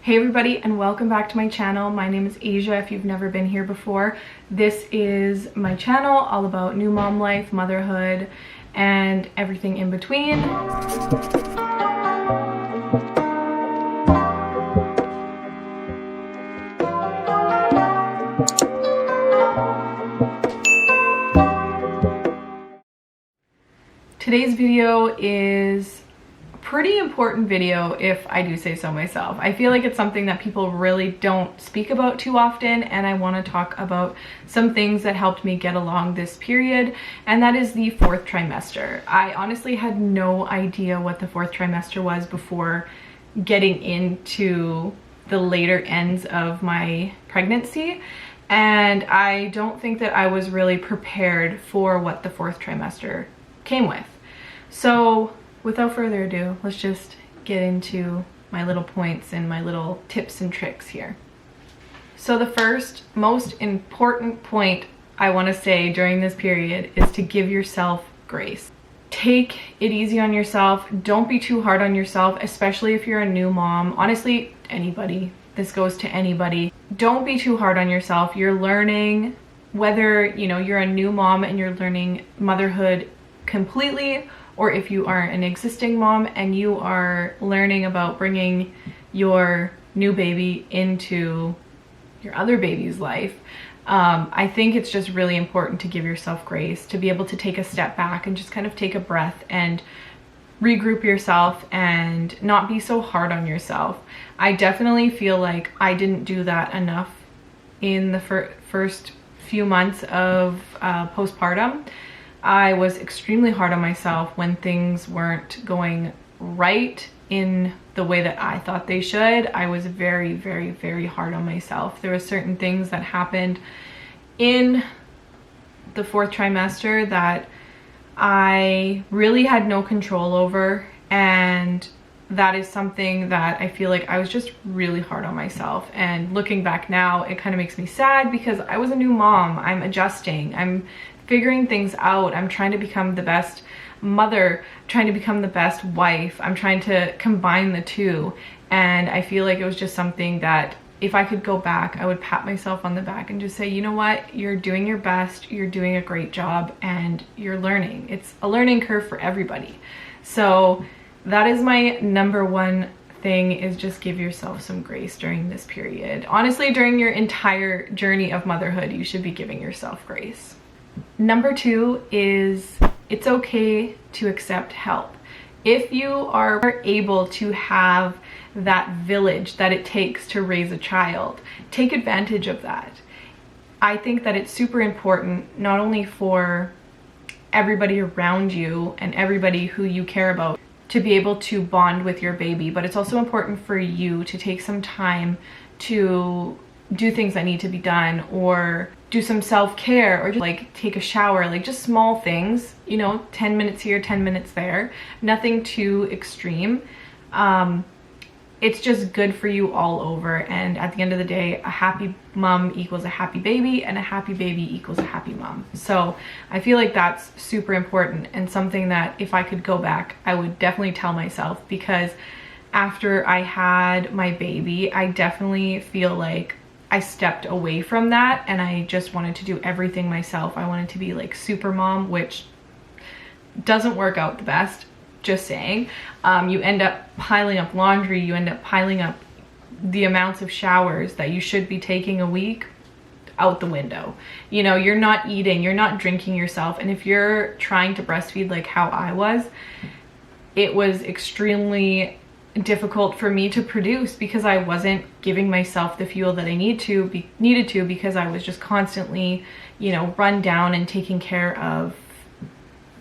Hey everybody, and welcome back to my channel. My name is Asia if you've never been here before. This is my channel all about new mom life, motherhood, and everything in between. Today's video is pretty important video, if I do say so myself. I feel like it's something that people really don't speak about too often, and I want to talk about some things that helped me get along this period, and that is the fourth trimester. I honestly had no idea what the fourth trimester was before getting into the later ends of my pregnancy, and I don't think that I was really prepared for what the fourth trimester came with. So without further ado, let's just get into my little points and my little tips and tricks here. So the first most important point I want to say during this period is to give yourself grace. Take it easy on yourself. Don't be too hard on yourself, especially if you're a new mom. Honestly, anybody. This goes to anybody. Don't be too hard on yourself. You're learning, whether you're a new mom and you're learning motherhood completely, or if you are an existing mom and you are learning about bringing your new baby into your other baby's life, I think it's just really important to give yourself grace, to be able to take a step back and just kind of take a breath and regroup yourself and not be so hard on yourself. I definitely feel like I didn't do that enough in the first few months of postpartum. I was extremely hard on myself when things weren't going right in the way that I thought they should. I was very, very, very hard on myself. There were certain things that happened in the fourth trimester that I really had no control over, and that is something that I feel like I was just really hard on myself. And looking back now, it kind of makes me sad because I was a new mom. I'm adjusting. I'm figuring things out. I'm trying to become the best mother, trying to become the best wife. I'm trying to combine the two. And I feel like it was just something that if I could go back, I would pat myself on the back and just say, you know what, you're doing your best, you're doing a great job, and you're learning. It's a learning curve for everybody. So that is my number one thing, is just give yourself some grace during this period. Honestly, during your entire journey of motherhood, you should be giving yourself grace. Number two is it's okay to accept help. If you are able to have that village that it takes to raise a child, take advantage of that. I think that it's super important, not only for everybody around you and everybody who you care about to be able to bond with your baby, but it's also important for you to take some time to do things that need to be done, or do some self-care, or just like take a shower, like just small things, 10 minutes here, 10 minutes there, nothing too extreme. It's just good for you all over, and at the end of the day, a happy mom equals a happy baby, and a happy baby equals a happy mom. So I feel like that's super important, and something that if I could go back, I would definitely tell myself, because after I had my baby, I definitely feel like I stepped away from that, and I just wanted to do everything myself. I wanted to be like super mom, which doesn't work out the best, just saying. You end up piling up laundry, you end up piling up the amounts of showers that you should be taking a week out the window. You're not eating, you're not drinking yourself, and if you're trying to breastfeed like how I was, it was extremely difficult for me to produce because I wasn't giving myself the fuel that I needed to, because I was just constantly, run down and taking care of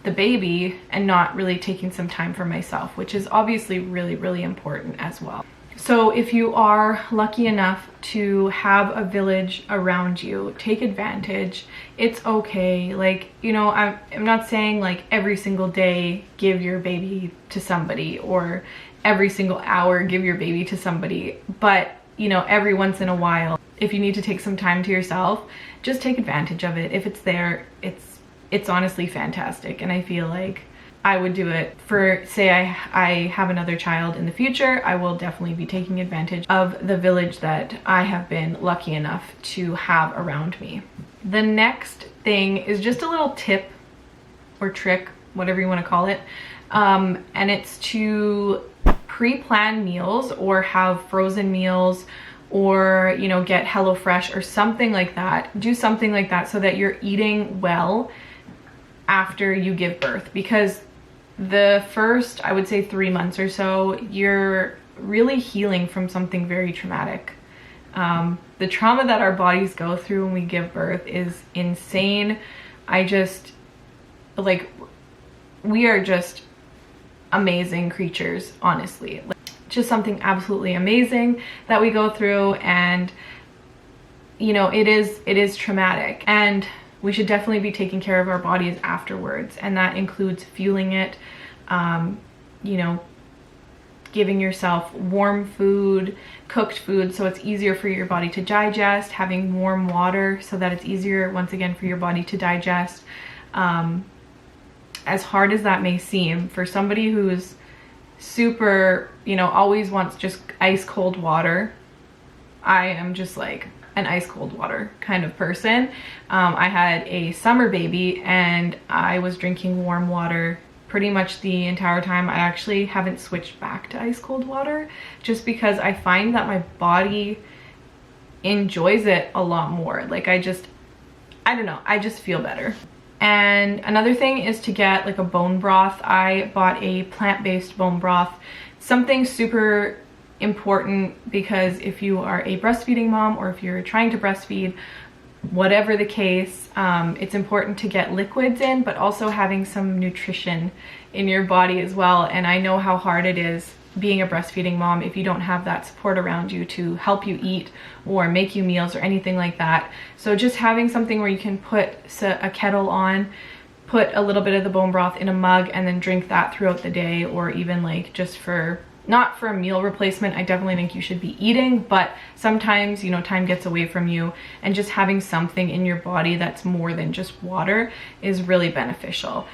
the baby and not really taking some time for myself, which is obviously really, really important as well. So if you are lucky enough to have a village around you, take advantage. It's okay. Like, I'm not saying like every single day give your baby to somebody, or every single hour give your baby to somebody, but every once in a while, if you need to take some time to yourself, just take advantage of it. If it's there, it's honestly fantastic. And I feel like I would do it for, say I have another child in the future, I will definitely be taking advantage of the village that I have been lucky enough to have around me. The next thing is just a little tip or trick, whatever you want to call it, and it's to pre-plan meals or have frozen meals, or, you know, get HelloFresh or something like that. Do something like that so that you're eating well after you give birth, because the first, I would say 3 months or so, you're really healing from something very traumatic. The trauma that our bodies go through when we give birth is insane. We are just amazing creatures, honestly. Just something absolutely amazing that we go through, and you know, it is traumatic, and we should definitely be taking care of our bodies afterwards, and that includes fueling it, you know, giving yourself warm food, cooked food so it's easier for your body to digest, having warm water so that it's easier once again for your body to digest. As hard as that may seem, for somebody who's super, you know, always wants just ice cold water, I am just like an ice cold water kind of person. I had a summer baby and I was drinking warm water pretty much the entire time. I actually haven't switched back to ice cold water just because I find that my body enjoys it a lot more. Like I don't know, I just feel better. And another thing is to get like a bone broth. I bought a plant-based bone broth, something super important, because if you are a breastfeeding mom or if you're trying to breastfeed, whatever the case, it's important to get liquids in, but also having some nutrition in your body as well. And I know how hard it is being a breastfeeding mom if you don't have that support around you to help you eat or make you meals or anything like that. So just having something where you can put a kettle on, put a little bit of the bone broth in a mug, and then drink that throughout the day, or even like just for, not for a meal replacement. I definitely think you should be eating, but sometimes, you know, time gets away from you, and just having something in your body that's more than just water is really beneficial.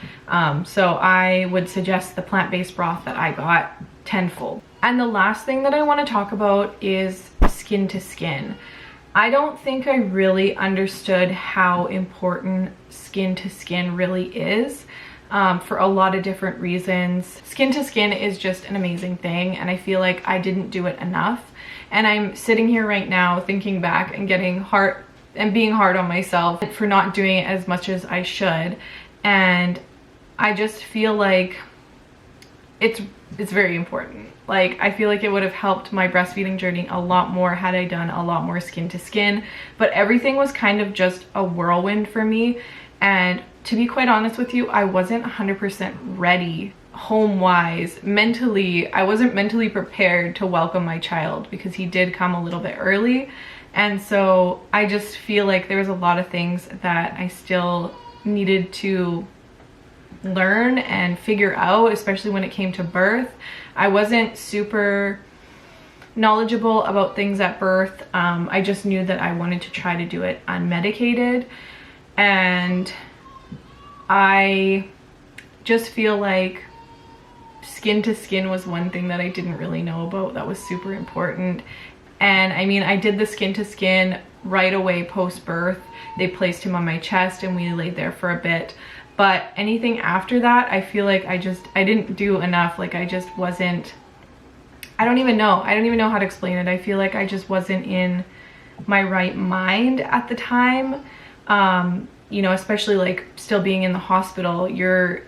So I would suggest the plant-based broth that I got tenfold. And the last thing that I want to talk about is skin to skin. I don't think I really understood how important skin to skin really is. For a lot of different reasons. Skin to skin is just an amazing thing, and I feel like I didn't do it enough. And I'm sitting here right now thinking back and getting being hard on myself for not doing it as much as I should. And I just feel like it's very important. Like, I feel like it would have helped my breastfeeding journey a lot more had I done a lot more skin to skin, but everything was kind of just a whirlwind for me. And to be quite honest with you, I wasn't 100% ready home-wise. Mentally, I wasn't mentally prepared to welcome my child because he did come a little bit early. And so I just feel like there was a lot of things that I still needed to learn and figure out, especially when it came to birth. I wasn't super knowledgeable about things at birth. I just knew that I wanted to try to do it unmedicated. And I just feel like skin to skin was one thing that I didn't really know about that was super important. And I mean, I did the skin to skin right away post birth. They placed him on my chest and we laid there for a bit. But anything after that, I feel like I didn't do enough. Like I just wasn't, I don't even know how to explain it. I feel like I just wasn't in my right mind at the time. You know, especially like still being in the hospital, you're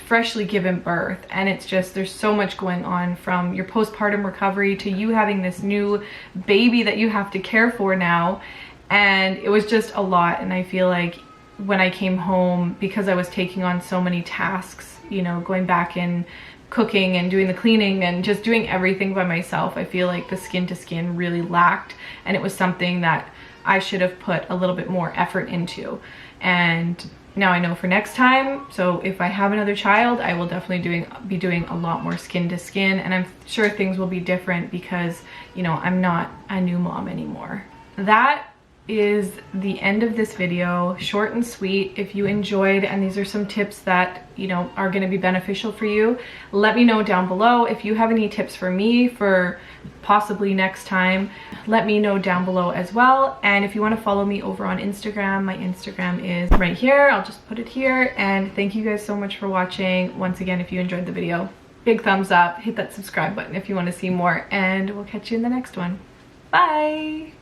freshly given birth, and it's just, there's so much going on from your postpartum recovery to you having this new baby that you have to care for now. And it was just a lot. And I feel like when I came home, because I was taking on so many tasks, you know, going back and cooking and doing the cleaning and just doing everything by myself, I feel like the skin to skin really lacked, and it was something that I should have put a little bit more effort into. And now I know for next time, so if I have another child, I will definitely be doing a lot more skin to skin, and I'm sure things will be different because, you know, I'm not a new mom anymore. That is the end of this video. Short and sweet. If you enjoyed and these are some tips that, you know, are going to be beneficial for you, let me know down below. If you have any tips for me for possibly next time, let me know down below as well. And if you want to follow me over on Instagram, my Instagram is right here. I'll just put it here. And thank you guys so much for watching. Once again, if you enjoyed the video, big thumbs up, hit that subscribe button if you want to see more, and we'll catch you in the next one. Bye.